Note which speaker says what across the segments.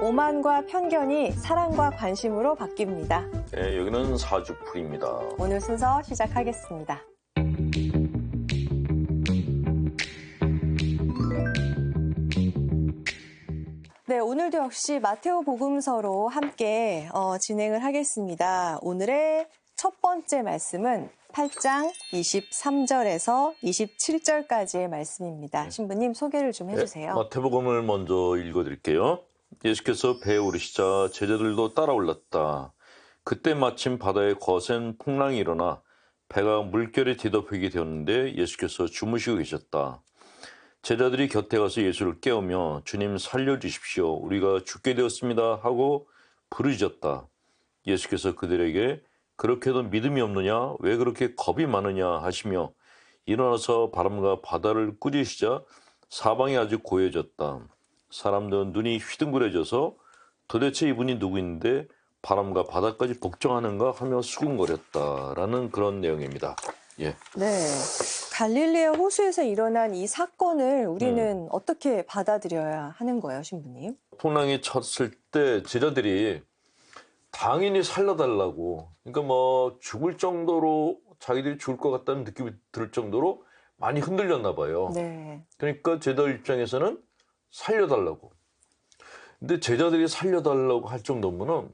Speaker 1: 오만과 편견이 사랑과 관심으로 바뀝니다.
Speaker 2: 네, 여기는 사주풀입니다.
Speaker 1: 오늘 순서 시작하겠습니다. 네, 오늘도 역시 마테오 복음서로 함께 진행을 하겠습니다. 오늘의 첫 번째 말씀은 8장 23절에서 27절까지의 말씀입니다. 신부님 소개를 좀 해주세요.
Speaker 2: 네, 마태복음을 먼저 읽어드릴게요. 예수께서 배에 오르시자 제자들도 따라 올랐다. 그때 마침 바다에 거센 풍랑이 일어나 배가 물결에 뒤덮이게 되었는데 예수께서 주무시고 계셨다. 제자들이 곁에 가서 예수를 깨우며 주님 살려주십시오. 우리가 죽게 되었습니다 하고 부르짖었다. 예수께서 그들에게 그렇게도 믿음이 없느냐? 왜 그렇게 겁이 많으냐 하시며 일어나서 바람과 바다를 꾸짖으시자 사방이 아주 고요해졌다. 사람들은 눈이 휘둥그레져서 도대체 이분이 누구인데 바람과 바다까지 복종하는가 하며 수군거렸다라는 그런 내용입니다. 예.
Speaker 1: 네, 갈릴리아 호수에서 일어난 이 사건을 우리는 어떻게 받아들여야 하는 거예요, 신부님?
Speaker 2: 풍랑이 쳤을 때 제자들이 당연히 살려달라고, 그러니까 뭐 죽을 정도로 자기들이 죽을 것 같다는 느낌이 들 정도로 많이 흔들렸나 봐요.
Speaker 1: 네.
Speaker 2: 그러니까 제자들 입장에서는 살려달라고. 근데 제자들이 살려달라고 할 정도면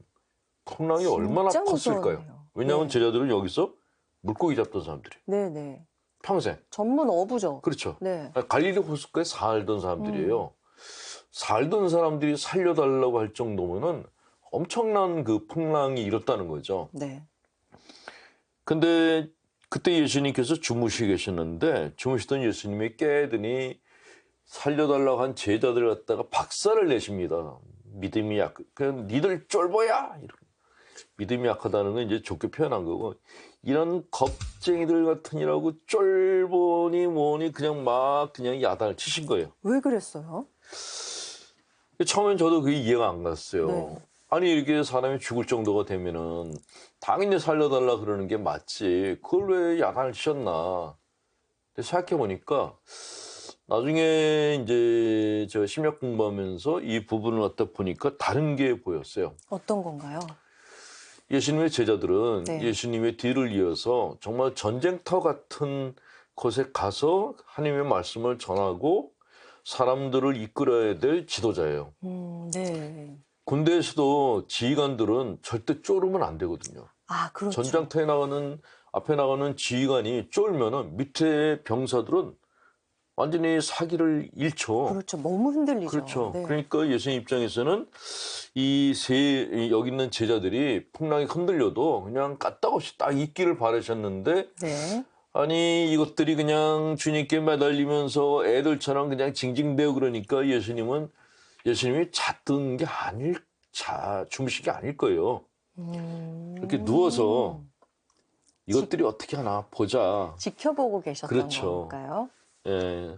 Speaker 2: 풍랑이 얼마나 컸을까요? 왜냐하면 제자들은 여기서 물고기 잡던 사람들이에요.
Speaker 1: 네네.
Speaker 2: 평생.
Speaker 1: 전문 어부죠.
Speaker 2: 그렇죠.
Speaker 1: 네.
Speaker 2: 갈릴리 호수가에 살던 사람들이에요. 살던 사람들이 살려달라고 할 정도면은 엄청난 그 풍랑이 일었다는 거죠.
Speaker 1: 네.
Speaker 2: 근데 그때 예수님께서 주무시고 계셨는데 주무시던 예수님이 깨더니 살려달라고 한 제자들을 갖다가 박살을 내십니다. 믿음이 그냥 니들 쫄보야! 이런. 믿음이 약하다는 건 이제 좋게 표현한 거고, 이런 겁쟁이들 같으니라고 쫄보니 뭐니 그냥 막 그냥 야단을 치신 거예요.
Speaker 1: 왜 그랬어요?
Speaker 2: 처음엔 저도 그게 이해가 안 갔어요.
Speaker 1: 네.
Speaker 2: 아니 이렇게 사람이 죽을 정도가 되면은 당연히 살려달라 그러는 게 맞지. 그걸 왜 야단을 치셨나. 근데 생각해보니까 나중에 이제 저 심리학 공부하면서 이 부분을 갖다 보니까 다른 게 보였어요.
Speaker 1: 어떤 건가요?
Speaker 2: 예수님의 제자들은 예수님의 뒤를 이어서 정말 전쟁터 같은 곳에 가서 하나님의 말씀을 전하고 사람들을 이끌어야 될 지도자예요.
Speaker 1: 네.
Speaker 2: 군대에서도 지휘관들은 절대 쫄으면 안 되거든요.
Speaker 1: 아, 그렇죠.
Speaker 2: 전장터에 앞에 나가는 지휘관이 쫄면은 밑에 병사들은 완전히 사기를 잃죠.
Speaker 1: 그렇죠. 너무 흔들리죠.
Speaker 2: 그렇죠.
Speaker 1: 네.
Speaker 2: 그러니까 예수님 입장에서는 여기 있는 제자들이 풍랑이 흔들려도 그냥 까딱없이 딱 있기를 바라셨는데,
Speaker 1: 네.
Speaker 2: 아니 이것들이 그냥 주님께 매달리면서 애들처럼 그냥 징징대고 그러니까 예수님이 잤던 게 주무신 게 아닐 거예요. 이렇게 누워서 이것들이 어떻게 하나 보자.
Speaker 1: 지켜보고 계셨던
Speaker 2: 그렇죠.
Speaker 1: 걸까요?
Speaker 2: 예.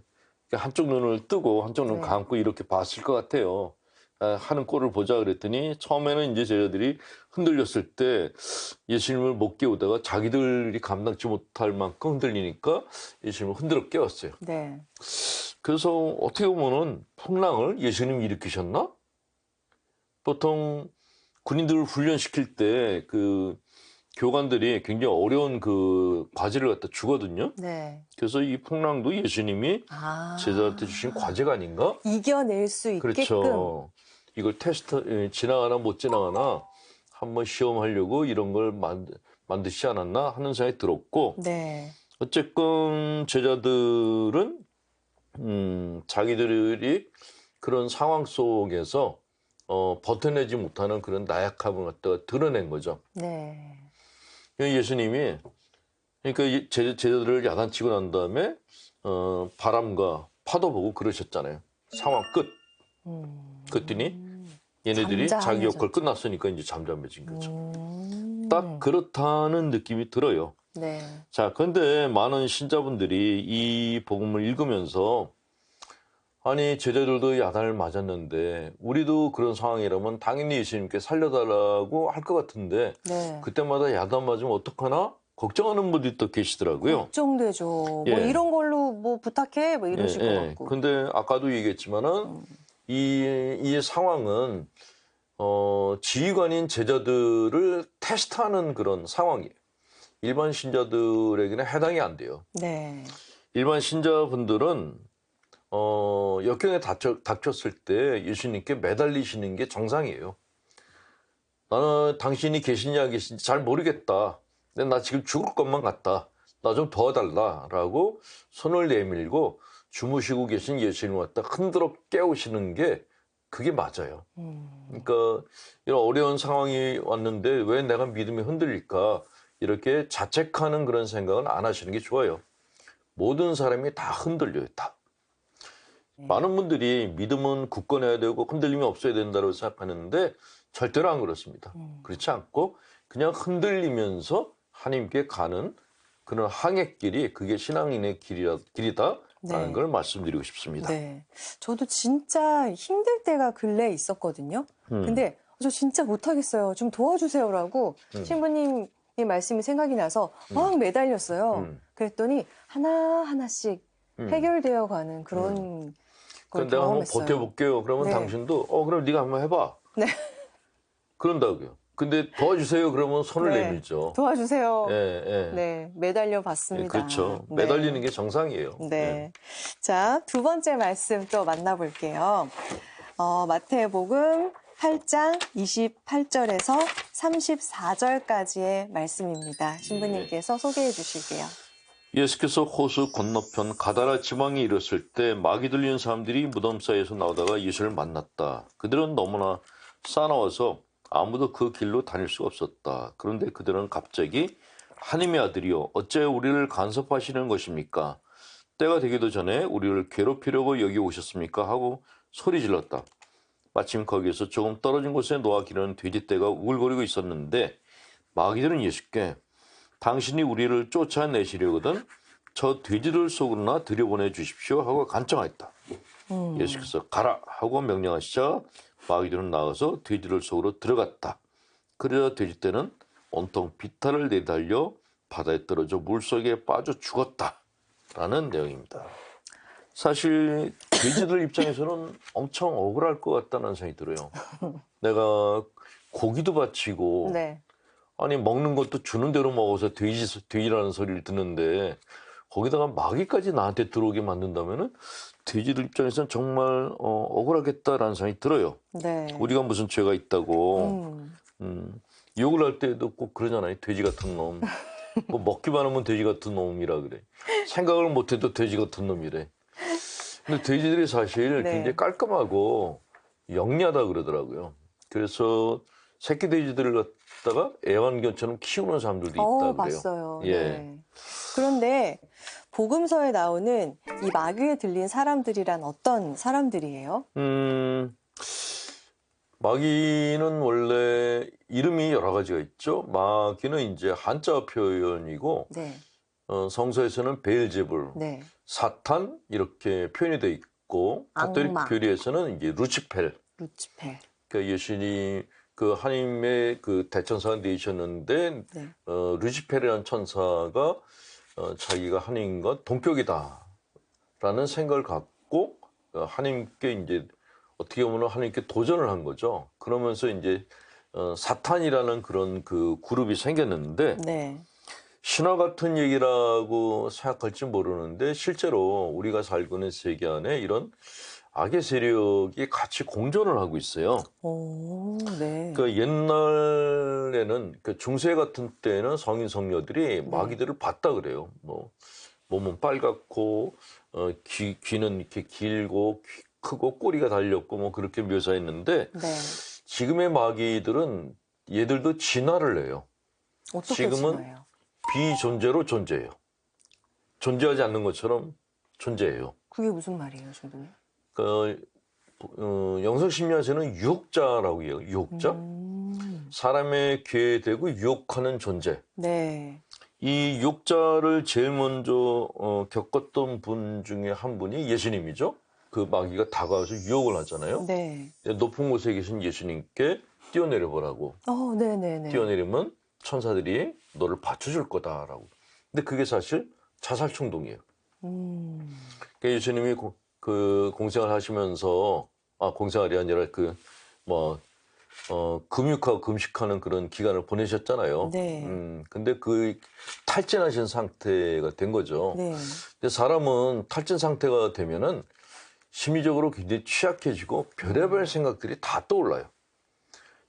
Speaker 2: 한쪽 눈을 뜨고 한쪽 눈 감고 이렇게 봤을 것 같아요. 하는 꼴을 보자 그랬더니 처음에는 이제 제자들이 흔들렸을 때 예수님을 못 깨우다가 자기들이 감당치 못할 만큼 흔들리니까 예수님을 흔들어 깨웠어요.
Speaker 1: 네.
Speaker 2: 그래서 어떻게 보면은 풍랑을 예수님이 일으키셨나? 보통 군인들을 훈련시킬 때 그 교관들이 굉장히 어려운 그 과제를 갖다 주거든요.
Speaker 1: 네.
Speaker 2: 그래서 이 풍랑도 예수님이 제자한테 주신 과제가 아닌가?
Speaker 1: 이겨낼 수 있게끔.
Speaker 2: 그렇죠. 이걸 지나가나 못 지나가나 한번 시험하려고 이런 걸 만드시지 않았나 하는 생각이 들었고,
Speaker 1: 네.
Speaker 2: 어쨌건 제자들은 자기들이 그런 상황 속에서 버텨내지 못하는 그런 나약함을 갖다가 드러낸 거죠.
Speaker 1: 네.
Speaker 2: 예수님이 그러니까 제자들을 야단치고 난 다음에 바람과 파도 보고 그러셨잖아요. 상황 끝. 그랬더니 얘네들이 자기 역할 끝났으니까 이제 잠잠해진 거죠. 딱 그렇다는 느낌이 들어요.
Speaker 1: 네.
Speaker 2: 자, 그런데 많은 신자분들이 이 복음을 읽으면서 아니 제자들도 야단을 맞았는데 우리도 그런 상황이라면 당연히 예수님께 살려달라고 할 것 같은데 그때마다 야단 맞으면 어떡하나 걱정하는 분들이 또 계시더라고요.
Speaker 1: 걱정되죠. 뭐 이런 걸로 뭐 부탁해 뭐 이러실 것 같고.
Speaker 2: 근데 아까도 얘기했지만은 이 상황은 지휘관인 제자들을 테스트하는 그런 상황이에요. 일반 신자들에게는 해당이 안 돼요.
Speaker 1: 네.
Speaker 2: 일반 신자분들은 역경에 닥쳤을 때 예수님께 매달리시는 게 정상이에요. 나는 당신이 계시냐 안 계신지 잘 모르겠다. 근데 나 지금 죽을 것만 같다. 나 좀 도와달라라고 손을 내밀고 주무시고 계신 예수님을 갖다 흔들어 깨우시는 게 그게 맞아요. 그러니까 이런 어려운 상황이 왔는데 왜 내가 믿음이 흔들릴까? 이렇게 자책하는 그런 생각은 안 하시는 게 좋아요. 모든 사람이 다 흔들려요, 다. 많은 분들이 믿음은 굳건해야 되고 흔들림이 없어야 된다고 생각하는데 절대로 안 그렇습니다. 그렇지 않고 그냥 흔들리면서 하나님께 가는 그런 항해길이 그게 신앙인의 길이다라는
Speaker 1: 네.
Speaker 2: 걸 말씀드리고 싶습니다.
Speaker 1: 네. 저도 진짜 힘들 때가 근래에 있었거든요. 근데 저 진짜 못하겠어요. 좀 도와주세요라고 신부님의 말씀이 생각이 나서 막 매달렸어요. 그랬더니 하나하나씩 해결되어 가는 그런 걸
Speaker 2: 그럼 내가 한번
Speaker 1: 경험했어요.
Speaker 2: 버텨볼게요. 그러면
Speaker 1: 네.
Speaker 2: 당신도 그럼 네가 한번 해봐.
Speaker 1: 네.
Speaker 2: 그런다고요. 근데 도와주세요. 그러면 손을
Speaker 1: 네.
Speaker 2: 내밀죠.
Speaker 1: 도와주세요.
Speaker 2: 예, 예.
Speaker 1: 네, 매달려
Speaker 2: 예,
Speaker 1: 봤습니다.
Speaker 2: 그렇죠.
Speaker 1: 네.
Speaker 2: 매달리는 게 정상이에요.
Speaker 1: 네.
Speaker 2: 예.
Speaker 1: 자, 두 번째 말씀 또 만나볼게요. 마태복음 8장 28절에서 34절까지의 말씀입니다. 신부님께서 소개해 주실게요.
Speaker 2: 예수께서 호수 건너편 가다라 지방에 이르렀을 때 마귀 들리는 사람들이 무덤 사이에서 나오다가 예수를 만났다. 그들은 너무나 싸나워서 아무도 그 길로 다닐 수가 없었다. 그런데 그들은 갑자기 하나님의 아들이여 어째 우리를 간섭하시는 것입니까? 때가 되기도 전에 우리를 괴롭히려고 여기 오셨습니까? 하고 소리 질렀다. 마침 거기에서 조금 떨어진 곳에 놓아 기르는 돼지떼가 우글거리고 있었는데 마귀들은 예수께 당신이 우리를 쫓아내시려거든 저 돼지들 속으로나 들여보내 주십시오 하고 간청하였다. 예수께서 가라 하고 명령하시자 마귀들은 나가서 돼지들 속으로 들어갔다. 그러자 돼지떼는 온통 비탈을 내달려 바다에 떨어져 물속에 빠져 죽었다라는 내용입니다. 사실 돼지들 입장에서는 엄청 억울할 것 같다는 생각이 들어요. 내가 고기도 바치고
Speaker 1: 네.
Speaker 2: 아니 먹는 것도 주는 대로 먹어서 돼지라는 소리를 듣는데 거기다가 마귀까지 나한테 들어오게 만든다면은 돼지들 입장에서는 정말 억울하겠다라는 생각이 들어요.
Speaker 1: 네.
Speaker 2: 우리가 무슨 죄가 있다고 욕을 할 때도 꼭 그러잖아요. 돼지 같은 놈. 뭐 먹기만 하면 돼지 같은 놈이라 그래. 생각을 못해도 돼지 같은 놈이래. 근데 돼지들이 사실
Speaker 1: 네.
Speaker 2: 굉장히 깔끔하고 영리하다 그러더라고요. 그래서 새끼 돼지들을 갖다가 애완견처럼 키우는 사람들도 있다 그래요.
Speaker 1: 봤어요.
Speaker 2: 예.
Speaker 1: 네. 그런데 복음서에 나오는 이 마귀에 들린 사람들이란 어떤 사람들이에요?
Speaker 2: 마귀는 원래 이름이 여러 가지가 있죠. 마귀는 이제 한자 표현이고
Speaker 1: 네.
Speaker 2: 성서에서는 베엘제불,
Speaker 1: 네.
Speaker 2: 사탄 이렇게 표현이 돼 있고 가톨릭
Speaker 1: 악마.
Speaker 2: 교리에서는 이제 루치펠.
Speaker 1: 루치페.
Speaker 2: 그러니까 예수님 그 하나님의 그 대천사가 되셨는데
Speaker 1: 네.
Speaker 2: 루시펠이라는 천사가 자기가 하나님과 동격이다라는 생각을 갖고 하나님께 이제 어떻게 보면 하나님께 도전을 한 거죠. 그러면서 이제 사탄이라는 그런 그 그룹이 생겼는데
Speaker 1: 네.
Speaker 2: 신화 같은 얘기라고 생각할지 모르는데 실제로 우리가 살고 있는 세계 안에 이런 악의 세력이 같이 공존을 하고 있어요.
Speaker 1: 오, 네.
Speaker 2: 그 옛날에는 그 중세 같은 때는 성인 성녀들이 마귀들을 봤다 그래요. 뭐 몸은 빨갛고 귀는 이렇게 길고 크고 꼬리가 달렸고 뭐 그렇게 묘사했는데
Speaker 1: 네.
Speaker 2: 지금의 마귀들은 얘들도 진화를 해요.
Speaker 1: 어떻게
Speaker 2: 지금은
Speaker 1: 진화해요?
Speaker 2: 비존재로 존재해요. 존재하지 않는 것처럼 존재해요.
Speaker 1: 그게 무슨 말이에요, 신부님?
Speaker 2: 그 영성심리학에서는 유혹자라고 해요. 유혹자. 사람의 귀에 대고 유혹하는 존재.
Speaker 1: 네.
Speaker 2: 이 유혹자를 제일 먼저 겪었던 분 중에 한 분이 예수님이죠. 그 마귀가 다가와서 유혹을 하잖아요.
Speaker 1: 네.
Speaker 2: 높은 곳에 계신 예수님께 뛰어내려 보라고.
Speaker 1: 네네네.
Speaker 2: 뛰어내리면 천사들이 너를 받쳐줄 거다라고. 근데 그게 사실 자살 충동이에요. 그러니까 예수님이 그 공생을 하시면서 공생활이 아니라 금육하고 금식하는 그런 기간을 보내셨잖아요.
Speaker 1: 네.
Speaker 2: 근데 그 탈진하신 상태가 된 거죠.
Speaker 1: 네.
Speaker 2: 근데 사람은 탈진 상태가 되면은 심리적으로 굉장히 취약해지고 별의별 생각들이 다 떠올라요.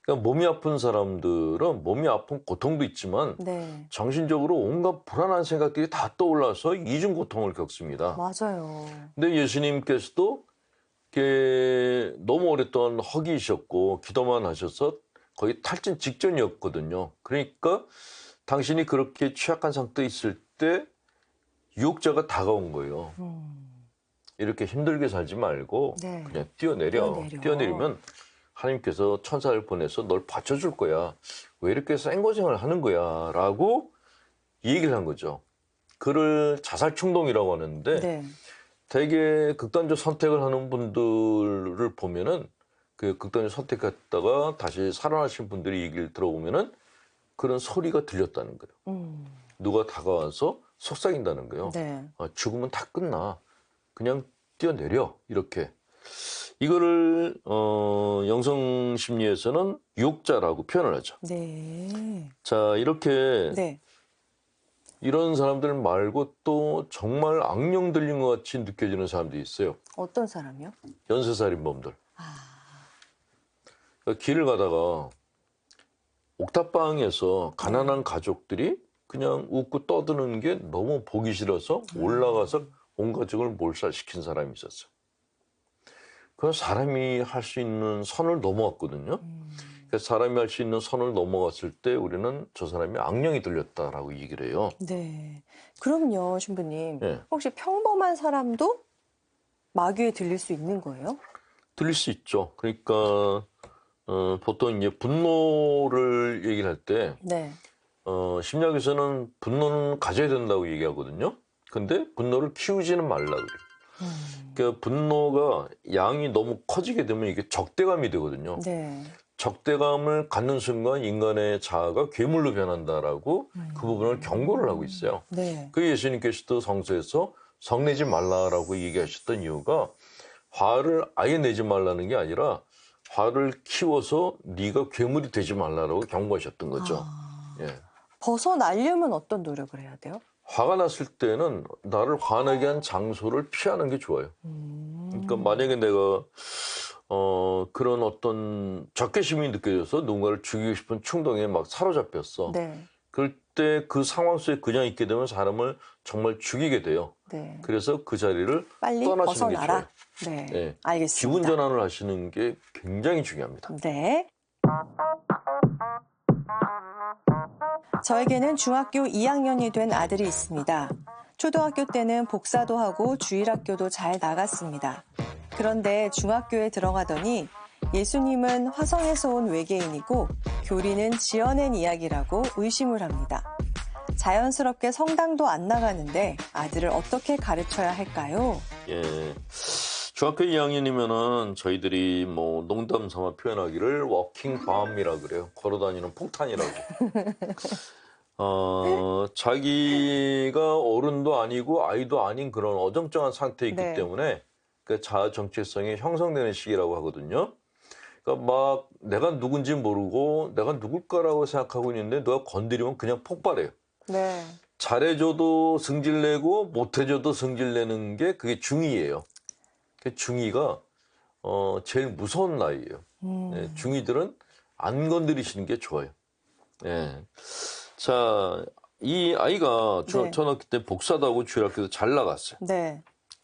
Speaker 2: 그러니까 몸이 아픈 사람들은 몸이 아픈 고통도 있지만
Speaker 1: 네.
Speaker 2: 정신적으로 온갖 불안한 생각들이 다 떠올라서 이중 고통을 겪습니다.
Speaker 1: 맞아요.
Speaker 2: 근데 예수님께서도 이렇게 너무 오랫동안 허기이셨고 기도만 하셔서 거의 탈진 직전이었거든요. 그러니까 당신이 그렇게 취약한 상태에 있을 때 유혹자가 다가온 거예요. 이렇게 힘들게 살지 말고
Speaker 1: 네.
Speaker 2: 그냥 뛰어내려. 뛰어내리면 하나님께서 천사를 보내서 널 받쳐줄 거야. 왜 이렇게 생고생을 하는 거야? 라고 얘기를 한 거죠. 그를 자살 충동이라고 하는데
Speaker 1: 네.
Speaker 2: 되게 극단적 선택을 하는 분들을 보면은 그 극단적 선택했다가 다시 살아나신 분들의 얘기를 들어보면은 그런 소리가 들렸다는 거예요. 누가 다가와서 속삭인다는 거예요.
Speaker 1: 네.
Speaker 2: 죽으면 다 끝나. 그냥 뛰어내려. 이렇게. 이거를 영성 심리에서는 유혹자라고 표현을 하죠.
Speaker 1: 네.
Speaker 2: 자, 이렇게
Speaker 1: 네.
Speaker 2: 이런 사람들 말고 또 정말 악령 들린 것 같이 느껴지는 사람들이 있어요.
Speaker 1: 어떤 사람이요?
Speaker 2: 연쇄살인범들. 그러니까 길을 가다가 옥탑방에서 가난한 가족들이 그냥 웃고 떠드는 게 너무 보기 싫어서 올라가서 온 가족을 몰살시킨 사람이 있었어요. 그 사람이 할 수 있는 선을 넘어왔거든요. 사람이 할 수 있는 선을 넘어갔을 때 우리는 저 사람이 악령이 들렸다라고 얘기를 해요.
Speaker 1: 네. 그럼요, 신부님.
Speaker 2: 예.
Speaker 1: 혹시 평범한 사람도 마귀에 들릴 수 있는 거예요?
Speaker 2: 들릴 수 있죠. 그러니까 보통 이제 분노를 얘기를 할 때
Speaker 1: 네.
Speaker 2: 심리학에서는 분노는 가져야 된다고 얘기하거든요. 근데 분노를 키우지는 말라 그래요. 그러니까 분노가 양이 너무 커지게 되면 이게 적대감이 되거든요.
Speaker 1: 네.
Speaker 2: 적대감을 갖는 순간 인간의 자아가 괴물로 변한다라고 그 부분을 경고를 하고 있어요.
Speaker 1: 네.
Speaker 2: 그 예수님께서도 성서에서 성내지 말라라고 얘기하셨던 이유가 화를 아예 내지 말라는 게 아니라 화를 키워서 네가 괴물이 되지 말라라고 경고하셨던 거죠. 예.
Speaker 1: 벗어나려면 어떤 노력을 해야 돼요?
Speaker 2: 화가 났을 때는 나를 화나게 한 장소를 피하는 게 좋아요. 그러니까 만약에 내가 그런 어떤 적개심이 느껴져서 누군가를 죽이고 싶은 충동에 막 사로잡혔어.
Speaker 1: 네.
Speaker 2: 그럴 때 그 상황 속에 그냥 있게 되면 사람을 정말 죽이게 돼요.
Speaker 1: 네.
Speaker 2: 그래서 그 자리를
Speaker 1: 빨리
Speaker 2: 떠나시는 게
Speaker 1: 벗어나라.
Speaker 2: 좋아요.
Speaker 1: 네.
Speaker 2: 네.
Speaker 1: 알겠습니다.
Speaker 2: 기분 전환을 하시는 게 굉장히 중요합니다.
Speaker 1: 네. 저에게는 중학교 2학년이 된 아들이 있습니다. 초등학교 때는 복사도 하고 주일학교도 잘 나갔습니다. 그런데 중학교에 들어가더니 예수님은 화성에서 온 외계인이고 교리는 지어낸 이야기라고 의심을 합니다. 자연스럽게 성당도 안 나가는데 아들을 어떻게 가르쳐야 할까요?
Speaker 2: 예. 중학교 2학년이면은 저희들이 뭐 농담 삼아 표현하기를 워킹 밤이라 그래요. 걸어다니는 폭탄이라고. 자기가 어른도 아니고 아이도 아닌 그런 어정쩡한 상태에 있기
Speaker 1: 네.
Speaker 2: 때문에 그 자아 정체성이 형성되는 시기라고 하거든요. 그러니까 막 내가 누군지 모르고 내가 누굴까라고 생각하고 있는데 누가 건드리면 그냥 폭발해요.
Speaker 1: 네.
Speaker 2: 잘해줘도 승질내고 못해줘도 승질내는 게 그게 중2예요. 중2가 제일 무서운 나이예요. 예, 중2들은 안 건드리시는 게 좋아요. 예. 자, 이 아이가
Speaker 1: 네.
Speaker 2: 초등학교 때 복사도 하고 주일학교도 잘 나갔어요.
Speaker 1: 네.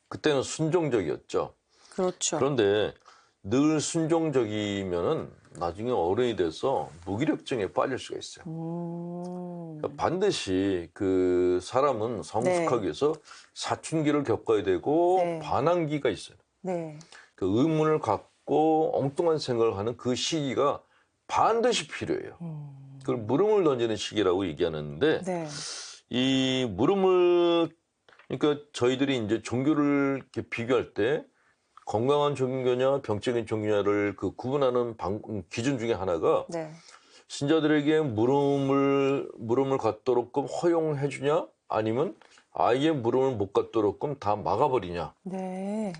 Speaker 2: 그때는 순종적이었죠.
Speaker 1: 그렇죠.
Speaker 2: 그런데 늘 순종적이면은 나중에 어른이 돼서 무기력증에 빠질 수가 있어요. 그러니까 반드시 그 사람은 성숙하기 위해서 사춘기를 겪어야 되고
Speaker 1: 네.
Speaker 2: 반항기가 있어요.
Speaker 1: 네.
Speaker 2: 그 의문을 갖고 엉뚱한 생각을 하는 그 시기가 반드시 필요해요. 그걸 물음을 던지는 시기라고 얘기하는데
Speaker 1: 네.
Speaker 2: 이 물음을 그러니까 저희들이 이제 종교를 이렇게 비교할 때 건강한 종교냐 병적인 종교냐를 그 구분하는 기준 중에 하나가
Speaker 1: 네.
Speaker 2: 신자들에게 물음을 갖도록끔 허용해 주냐 아니면 아예 물음을 못 갖도록끔 다 막아버리냐.
Speaker 1: 네.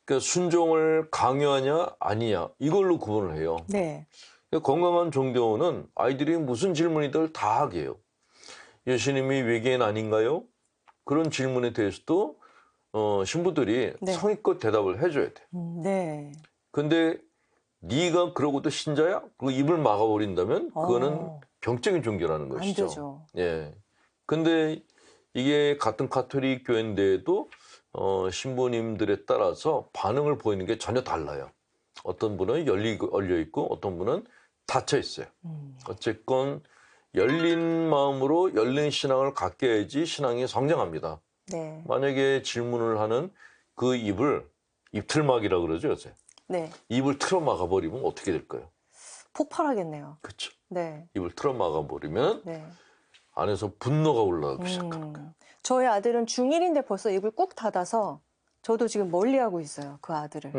Speaker 2: 그러니까 순종을 강요하냐 아니냐 이걸로 구분을 해요.
Speaker 1: 네.
Speaker 2: 건강한 종교는 아이들이 무슨 질문이든 다 하게 해요. 예수님이 외계인 아닌가요? 그런 질문에 대해서도 신부들이
Speaker 1: 네.
Speaker 2: 성의껏 대답을 해줘야 돼.
Speaker 1: 네.
Speaker 2: 근데 네가 그러고도 신자야? 그 입을 막아버린다면 그거는 병적인 종교라는
Speaker 1: 안
Speaker 2: 것이죠.
Speaker 1: 되죠.
Speaker 2: 예. 근데 이게 같은 가톨릭 교회인데도 신부님들에 따라서 반응을 보이는 게 전혀 달라요. 어떤 분은 열려 있고 어떤 분은 닫혀 있어요. 어쨌건 열린 마음으로 열린 신앙을 갖게 해야지 신앙이 성장합니다.
Speaker 1: 네.
Speaker 2: 만약에 질문을 하는 그 입틀막이라고 그러죠, 요새.
Speaker 1: 네.
Speaker 2: 입을 틀어 막아버리면 어떻게 될까요?
Speaker 1: 폭발하겠네요.
Speaker 2: 그렇죠.
Speaker 1: 네.
Speaker 2: 입을 틀어 막아버리면
Speaker 1: 네.
Speaker 2: 안에서 분노가 올라가기 시작하는 거예요.
Speaker 1: 저희 아들은 중1인데 벌써 입을 꾹 닫아서 저도 지금 멀리하고 있어요. 그 아들을.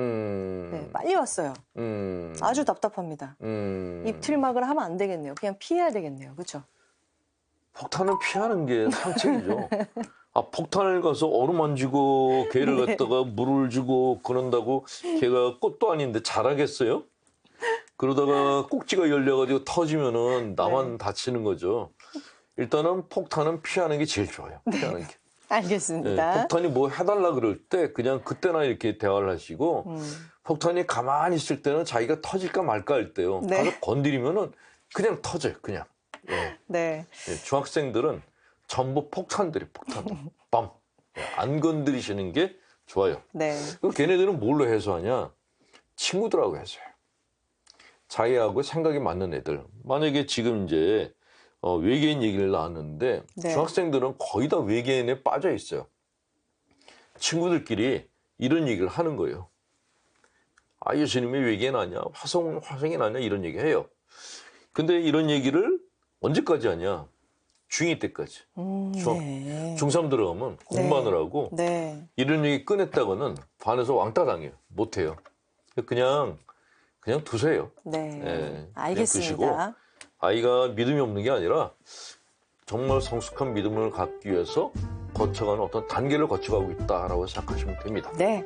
Speaker 1: 네, 빨리 왔어요. 아주 답답합니다. 입틀막을 하면 안 되겠네요. 그냥 피해야 되겠네요. 그렇죠?
Speaker 2: 폭탄은 피하는 게 상책이죠. 폭탄을 가서 어루만지고 걔를
Speaker 1: 네.
Speaker 2: 갖다가 물을 주고 그런다고 걔가 꽃도 아닌데 잘하겠어요? 그러다가 꼭지가 열려가지고 터지면은 나만
Speaker 1: 네.
Speaker 2: 다치는 거죠. 일단은 폭탄은 피하는 게 제일 좋아요. 피하는 게.
Speaker 1: 알겠습니다.
Speaker 2: 네, 폭탄이 뭐 해달라 그럴 때 그냥 그때나 이렇게 대화를 하시고 폭탄이 가만히 있을 때는 자기가 터질까 말까 할 때요.
Speaker 1: 네.
Speaker 2: 가서 건드리면은 그냥 터져요. 그냥. 예.
Speaker 1: 네.
Speaker 2: 예, 중학생들은 전부 폭탄들이 빰. 예, 안 건드리시는 게 좋아요.
Speaker 1: 네.
Speaker 2: 그 걔네들은 뭘로 해소하냐? 친구들하고 해소해요. 자기하고 생각이 맞는 애들. 만약에 지금 이제 외계인 얘기를 나왔는데
Speaker 1: 네.
Speaker 2: 중학생들은 거의 다 외계인에 빠져 있어요. 친구들끼리 이런 얘기를 하는 거예요. 예수님이 외계인 아니야? 화성인 아니야? 이런 얘기 해요. 근데 이런 얘기를 언제까지 하냐? 중2 때까지.
Speaker 1: 네.
Speaker 2: 중3 들어가면 공부하느라 하고
Speaker 1: 네.
Speaker 2: 이런 얘기 꺼냈다가는 반에서 왕따 당해요. 못해요. 그냥 두세요.
Speaker 1: 네.
Speaker 2: 예,
Speaker 1: 알겠습니다.
Speaker 2: 그냥 두시고 아이가 믿음이 없는 게 아니라 정말 성숙한 믿음을 갖기 위해서 거쳐가는 어떤 단계를 거쳐가고 있다라고 생각하시면 됩니다.
Speaker 1: 네.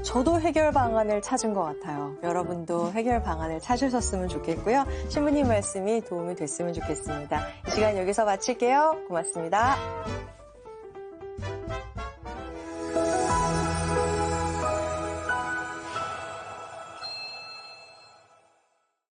Speaker 1: 저도 해결 방안을 찾은 것 같아요. 여러분도 해결 방안을 찾으셨으면 좋겠고요. 신부님 말씀이 도움이 됐으면 좋겠습니다. 이 시간 여기서 마칠게요. 고맙습니다.